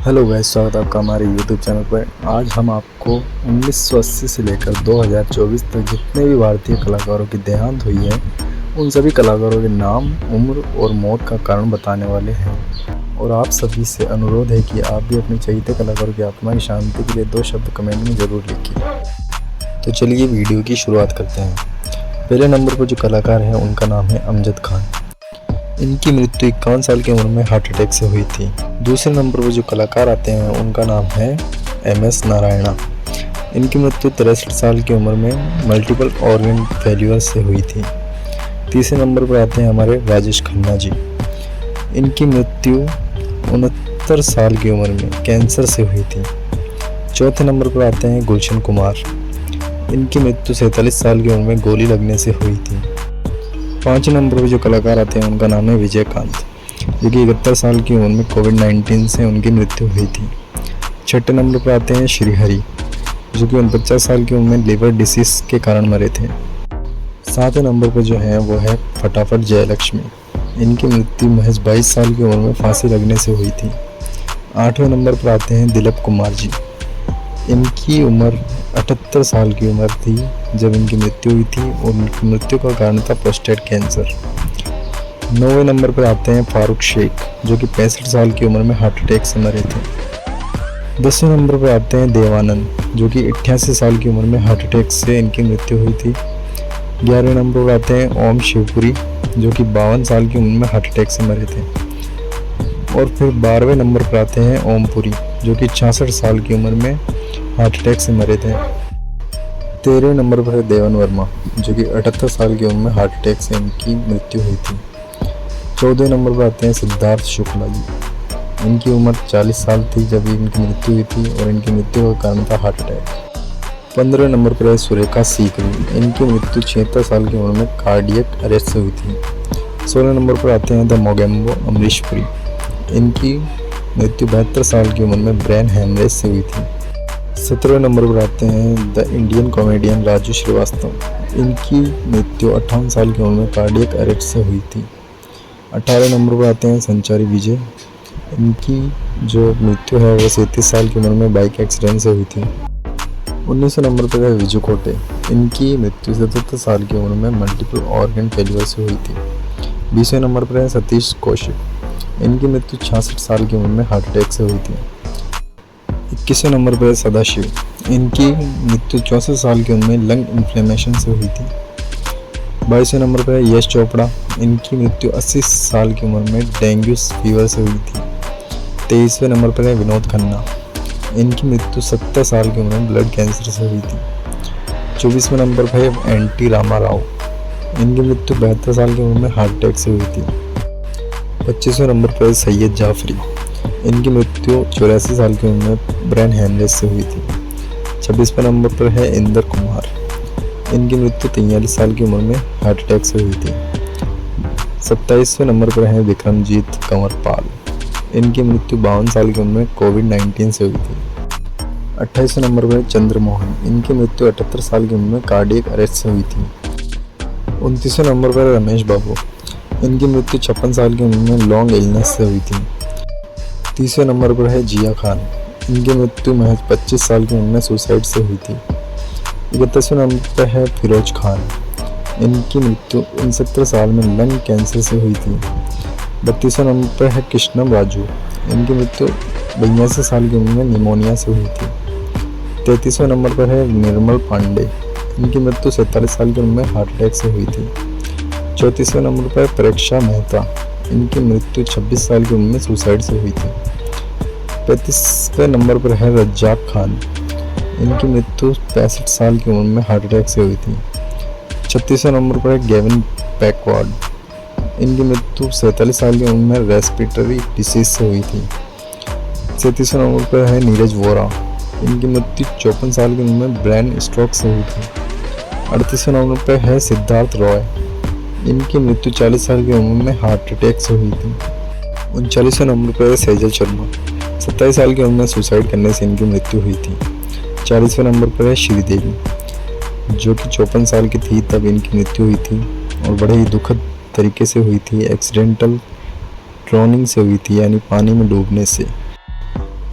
Hello guys, स्वागत है आपका हमारे YouTube चैनल पर। आज हम आपको 1980 से लेकर 2024 तक जितने भी भारतीय कलाकारों की देहांत हुई है उन सभी कलाकारों के नाम, उम्र और मौत का कारण बताने वाले हैं। और आप सभी से अनुरोध है कि आप भी अपने चहेते कलाकारों की आत्मा की शांति के लिए 2 शब्द कमेंट में ज़रूर लिखिए। तो चलिए वीडियो की शुरुआत करते हैं। पहले नंबर पर जो कलाकार है उनका नाम है अमजद खान। इनकी मृत्यु 51 साल की उम्र में हार्ट अटैक से हुई थी। दूसरे नंबर पर जो कलाकार आते हैं उनका नाम है MS नारायणा। इनकी मृत्यु 63 साल की उम्र में मल्टीपल ऑर्गन फेल्यूर से हुई थी। तीसरे नंबर पर आते हैं हमारे राजेश खन्ना जी। इनकी मृत्यु 69 साल की उम्र में कैंसर से हुई थी। चौथे नंबर पर आते हैं गुलशन कुमार। इनकी मृत्यु 47 साल की उम्र में गोली लगने से हुई थी। पाँचवें नंबर पर जो कलाकार आते हैं उनका नाम है विजयकांत, जो कि 71 साल की उम्र में कोविड-19 से उनकी मृत्यु हुई थी। छठे नंबर पर आते हैं श्रीहरि, जो कि 49 साल की उम्र में लिवर डिसीज के कारण मरे थे। सातवें नंबर पर जो है वो है फटाफट जयलक्ष्मी। इनकी मृत्यु महज 22 साल की उम्र में फांसी लगने से हुई थी। आठवें नंबर पर आते हैं दिलीप कुमार जी। इनकी उम्र 78 साल की उम्र थी जब इनकी मृत्यु हुई थी और उनकी मृत्यु का कारण था प्रोस्टेट कैंसर। 9वें नंबर पर आते हैं फारूक शेख, जो कि 65 साल की उम्र में हार्ट अटैक से मरे थे। 10वें नंबर पर आते हैं देवानंद, जो कि 88 साल की उम्र में हार्ट अटैक से इनकी मृत्यु हुई थी। 11वें नंबर पर आते हैं ओम शिवपुरी, जो कि 52 साल की उम्र में हार्ट अटैक से मरे थे। और फिर 12वें नंबर पर आते हैं ओमपुरी, जो कि 66 साल की उम्र में हार्ट अटैक से मरे थे। 13वें नंबर पर है देवन वर्मा, जो कि 78 साल की उम्र में हार्ट अटैक से इनकी मृत्यु हुई थी। 14वें नंबर पर आते हैं सिद्धार्थ शुक्ला जी। इनकी उम्र 40 साल थी जब इनकी मृत्यु हुई थी और इनकी मृत्यु का कारण था हार्ट अटैक। 15वें नंबर पर है सुरेखा सीकरी। इनकी मृत्यु 76 साल की उम्र में कार्डियक अरेस्ट से हुई थी। 16वें नंबर पर आते हैं द मोगेम्बो अमरीश पुरी। इनकी मृत्यु 72 साल की उम्र में ब्रेन हेमरेज से हुई थी। 17वें नंबर पर आते हैं the Indian comedian Raju Srivastava. इनकी मृत्यु 58 साल की उम्र में कार्डियक अरेस्ट से हुई थी। 18वें नंबर पर आते हैं संचारी विजय। इनकी जो मृत्यु है वो 37 साल की उम्र में बाइक एक्सीडेंट से हुई थी। 19वें नंबर पर है विजू कोटे। इनकी मृत्यु 77 साल की उम्र में मल्टीपल ऑर्गन फेल्यूर से हुई थी। 20वें नंबर पर है सतीश कौशिक। इनकी मृत्यु 66 साल की उम्र में हार्ट अटैक से हुई थी। 21वें नंबर पर है सदाशिव। इनकी मृत्यु 64 साल की उम्र में लंग इन्फ्लेमेशन से हुई थी। 22वें नंबर पर है यश चोपड़ा। इनकी मृत्यु 80 साल की उम्र में डेंगू फीवर से हुई थी। 23वें नंबर पर है विनोद खन्ना। इनकी मृत्यु 70 साल की उम्र में ब्लड कैंसर से हुई थी। 24वें नंबर पर है NT रामा राव। इनकी मृत्यु 72 साल की उम्र में हार्ट अटैक से हुई थी। 25वें नंबर पर है सैयद जाफरी। इनकी मृत्यु 84 साल की उम्र में ब्रेन हेमरेज से हुई थी। 26वें नंबर पर है इंदर कुमार। इनकी मृत्यु 43 साल की उम्र में हार्ट अटैक से हुई थी। 27वें नंबर पर है विक्रमजीत कंवरपाल। इनकी मृत्यु 52 साल की उम्र में कोविड-19 से हुई थी। 28वें नंबर पर है चंद्रमोहन। इनकी मृत्यु 78 साल की उम्र में कार्डियक अरेस्ट से हुई थी। 29वें नंबर पर है रमेश बाबू। इनकी मृत्यु 56 साल की उम्र में लॉन्ग इलनेस से हुई थी। 30वें नंबर पर है जिया खान। इनकी मृत्यु महज 25 साल की उम्र में सुसाइड से हुई थी। 31वें नंबर पर है फिरोज खान। इनकी मृत्यु 69 साल में लंग कैंसर से हुई थी। 32वें नंबर पर है कृष्णम राजू। इनकी मृत्यु 82 साल की उम्र में निमोनिया से हुई थी। 33वें नंबर पर है निर्मल पांडे। इनकी मृत्यु 47 साल की उम्र में हार्ट अटैक से हुई थी। 34वें नंबर पर परीक्षा मेहता। इनकी मृत्यु 26 साल की उम्र में सुसाइड से हुई थी। 35वें नंबर पर है रज्जाक खान। इनकी मृत्यु 65 साल की उम्र में हार्ट अटैक से हुई थी। 36वें नंबर पर है गेविन पैकवार्ड। इनकी मृत्यु 47 साल की उम्र में रेस्पिरेटरी डिसीज से हुई थी। 37वें नंबर पर है नीरज वोरा। इनकी मृत्यु 54 साल की उम्र में ब्रेन स्ट्रोक से हुई थी। 38वें नंबर पर है सिद्धार्थ रॉय। इनकी मृत्यु 40 साल की उम्र में हार्ट अटैक से हुई थी। 39वें नंबर पर है सेजल शर्मा। 27 साल की उम्र में सुसाइड करने से इनकी मृत्यु हुई थी। 40वें नंबर पर है श्रीदेवी, जो कि 54 साल की थी तब इनकी मृत्यु हुई थी और बड़े ही दुखद तरीके से हुई थी। एक्सीडेंटल ड्रोनिंग से हुई थी, यानी पानी में डूबने से।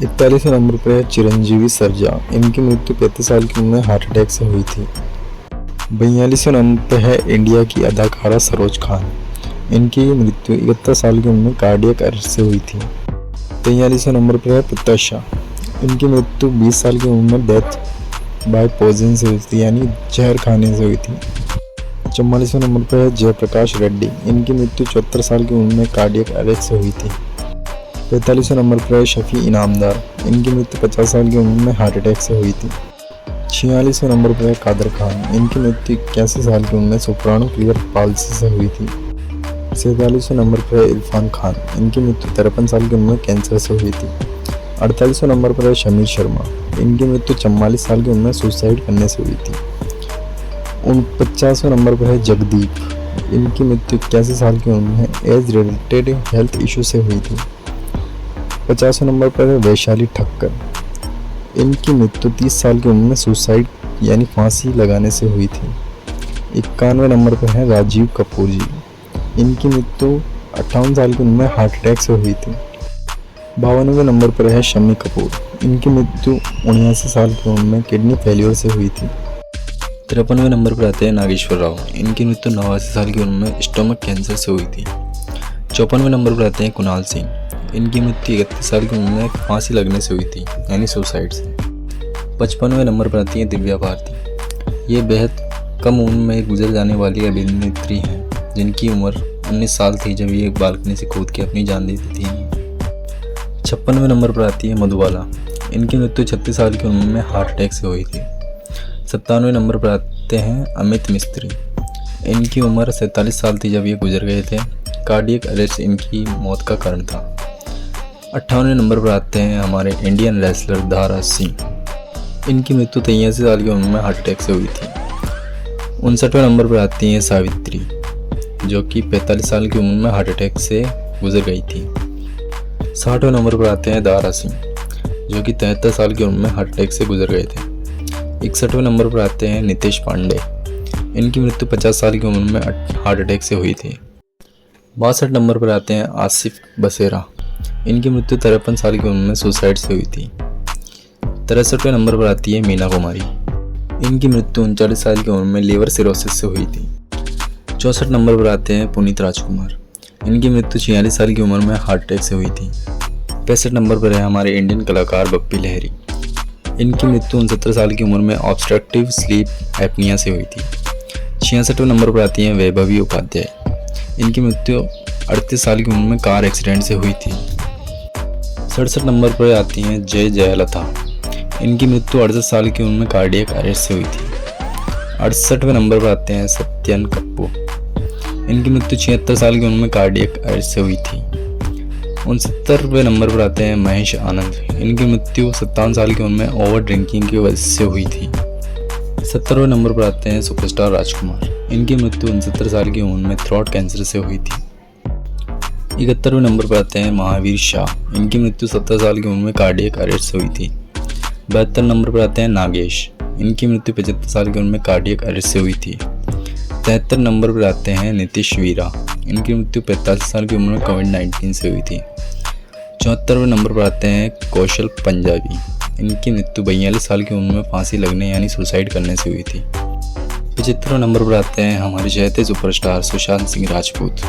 41वें नंबर पर है चिरंजीवी सर्जा। इनकी मृत्यु 35 साल की उम्र में हार्ट अटैक से हुई थी। 42वें नंबर पर है इंडिया की अदाकारा सरोज खान। इनकी मृत्यु 71 साल की उम्र में कार्डियक अरेस्ट से हुई थी। 43वें नंबर पर है प्रत्याशा। इनकी मृत्यु 20 साल की उम्र में डेथ बाय पॉइजन से हुई थी, यानी जहर खाने से हुई थी। 44वें नंबर पर है जयप्रकाश रेड्डी। इनकी मृत्यु 74 साल की उम्र में कार्डियक अरेस्ट से हुई थी। 45वें नंबर पर है शफी इनामदार। इनकी मृत्यु 50 साल की उम्र में हार्ट अटैक से हुई थी। 46वें नंबर पर है कादर खान। इनकी मृत्यु 81 साल की उम्र में सोप्रानो प्लेयर पाल्सी से हुई थी। 47वें नंबर पर है इरफान खान। इनकी मृत्यु 53 साल की उम्र में कैंसर से हुई थी। 48वें नंबर पर है शमीर शर्मा। इनकी मृत्यु 44 साल की उम्र में सुसाइड करने से हुई थी। 49वें नंबर पर है जगदीप। इनकी मृत्यु 81 साल की उम्र में एज रिलेटेड हेल्थ इशू से हुई थी। 50वें नंबर पर है वैशाली ठक्कर। इनकी मृत्यु 30 साल की उम्र में सुसाइड यानी फांसी लगाने से हुई थी। 51वें नंबर पर है राजीव कपूर जी। इनकी मृत्यु 58 साल की उम्र में हार्ट अटैक से हुई थी। 52वें नंबर पर है शम्मी कपूर। इनकी मृत्यु 79 साल की उम्र में किडनी फेलियर से हुई थी। 53वें नंबर पर आते हैं नागेश्वर राव। इनकी मृत्यु 89 साल की उम्र में स्टोमक कैंसर से हुई थी। 54वें नंबर पर आते हैं कुणाल सिंह। इनकी मृत्यु 31 साल की उम्र में फांसी लगने से हुई थी, यानी सुसाइड से। 55वें नंबर पर आती है दिव्या भारती। ये बेहद कम उम्र में गुजर जाने वाली अभिनेत्री हैं जिनकी उम्र 19 साल थी जब ये बालकनी से कूद के अपनी जान देती थी। 56वें नंबर पर आती है मधुबाला। इनकी मृत्यु 36 साल की उम्र में हार्ट अटैक से हुई थी। 57वें नंबर पर आते हैं अमित मिस्त्री। इनकी उम्र 47 साल थी जब ये गुजर गए थे। कार्डियक अरेस्ट इनकी मौत का कारण था। 58वें नंबर पर आते हैं हमारे इंडियन रेसलर दारा सिंह। इनकी मृत्यु 83 साल की उम्र में हार्ट अटैक से हुई थी। 59वें नंबर पर आती हैं सावित्री, जो कि 45 साल की उम्र में हार्ट अटैक से गुजर गई थी। 60वें नंबर पर आते हैं दारा सिंह, जो कि 73 साल की उम्र में हार्ट अटैक से गुजर गए थे। 61वें नंबर पर आते हैं नितेश पांडे। इनकी मृत्यु 50 साल की उम्र में हार्ट अटैक से हुई थी। 62 नंबर पर आते हैं आसिफ बसेरा। इनकी मृत्यु 53 साल की उम्र में सुसाइड से हुई थी। 63वें नंबर पर आती है मीना कुमारी। इनकी मृत्यु 39 साल की उम्र में लीवर सिरोसिस से हुई थी। 64 नंबर पर आते हैं पुनीत राजकुमार। इनकी मृत्यु 46 साल की उम्र में हार्ट अटैक से हुई थी। 65 नंबर पर है हमारे इंडियन कलाकार बप्पी लहरी। इनकी मृत्यु 69 साल की उम्र में ऑब्स्ट्रक्टिव स्लीप एपनिया से हुई थी। 66वें नंबर पर आती हैं वैभवी उपाध्याय। इनकी मृत्यु 38 साल की उम्र में कार एक्सीडेंट से हुई थी। 67 नंबर पर आती हैं जय जयललिता। इनकी मृत्यु 68 साल की उम्र में कार्डियक अरेस्ट से हुई थी। 68वें नंबर पर आते हैं सत्यन कपूर। इनकी मृत्यु 76 साल की उम्र में कार्डियक अरेस्ट से हुई थी। 69वें नंबर पर आते हैं महेश आनंद। इनकी मृत्यु 57 साल की उम्र में ओवर ड्रिंकिंग की वजह से हुई थी। 70वें नंबर पर आते हैं सुपरस्टार राजकुमार। इनकी मृत्यु 69 साल की उम्र में थ्रोट कैंसर से हुई थी। 71वें नंबर पर आते हैं महावीर शाह। इनकी मृत्यु 70 साल की उम्र में कार्डियक अरेस्ट से हुई थी। 72 नंबर पर आते हैं नागेश। इनकी मृत्यु 75 साल की उम्र में कार्डियक अरेस्ट से हुई थी। 73 नंबर पर आते हैं नीतीश वीरा। इनकी मृत्यु 45 साल की उम्र में कोविड-19 से हुई थी। 74वें नंबर पर आते हैं कौशल पंजाबी। इनकी मृत्यु 42 साल की उम्र में फांसी लगने यानी सुसाइड करने से हुई थी। 75वें नंबर पर आते हैं हमारे चहेते सुपरस्टार सुशांत सिंह राजपूत।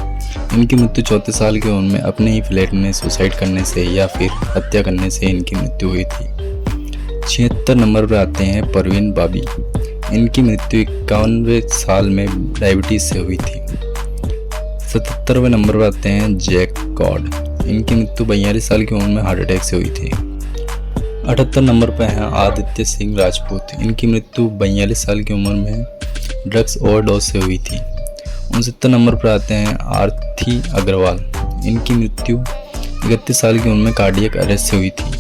इनकी मृत्यु 34 साल की उम्र में अपने ही फ्लैट में सुसाइड करने से या फिर हत्या करने से इनकी मृत्यु हुई थी। 76 नंबर पर आते हैं परवीन बाबी। इनकी मृत्यु 51वें साल में डायबिटीज से हुई थी। 77वें नंबर पर आते हैं जैक गॉड। इनकी मृत्यु 42 साल की उम्र में हार्ट अटैक से हुई थी। 78 नंबर पर हैं आदित्य सिंह राजपूत। इनकी मृत्यु 42 साल की उम्र में ड्रग्स ओवरडोज से हुई थी। 69 नंबर पर आते हैं आरती अग्रवाल। इनकी मृत्यु 31 साल की उम्र में कार्डियक अरेस्ट से हुई थी।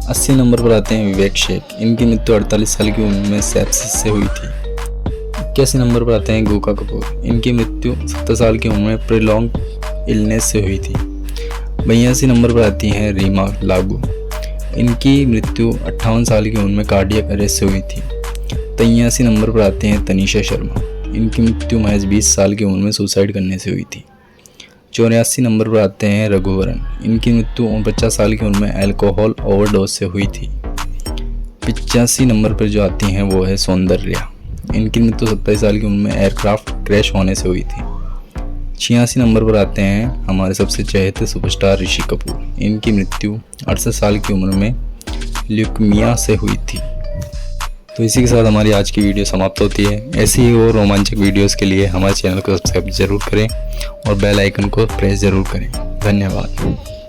80 नंबर पर आते हैं विवेक शेख। इनकी मृत्यु 48 साल की उम्र में सेप्सिस से हुई थी। 81 नंबर पर आते हैं गोका कपूर। इनकी मृत्यु 70 साल की उम्र में प्रिलॉन्ग इलनेस से हुई थी। 82 नंबर पर आती हैं रीमा लागू। इनकी मृत्यु 58 साल की उम्र में कार्डियक अरेस्ट से हुई थी। 83 नंबर पर आते हैं तनीषा शर्मा। इनकी मृत्यु महज 20 साल की उम्र में सुसाइड करने से हुई थी। 84 नंबर पर आते हैं रघुवरन। इनकी मृत्यु 49 साल की उम्र में अल्कोहल ओवरडोज से हुई थी। 85 नंबर पर जो आती हैं वो है सौंदर्या। इनकी मृत्यु 27 साल की उम्र में एयरक्राफ्ट क्रैश होने से हुई थी। 86 नंबर पर आते हैं हमारे सबसे चहेते सुपरस्टार ऋषि कपूर। इनकी मृत्यु 68 साल की उम्र में ल्यूकेमिया से हुई थी। तो इसी के साथ हमारी आज की वीडियो समाप्त होती है। ऐसी ही और रोमांचक वीडियोस के लिए हमारे चैनल को सब्सक्राइब जरूर करें और बेल आइकन को प्रेस जरूर करें। धन्यवाद।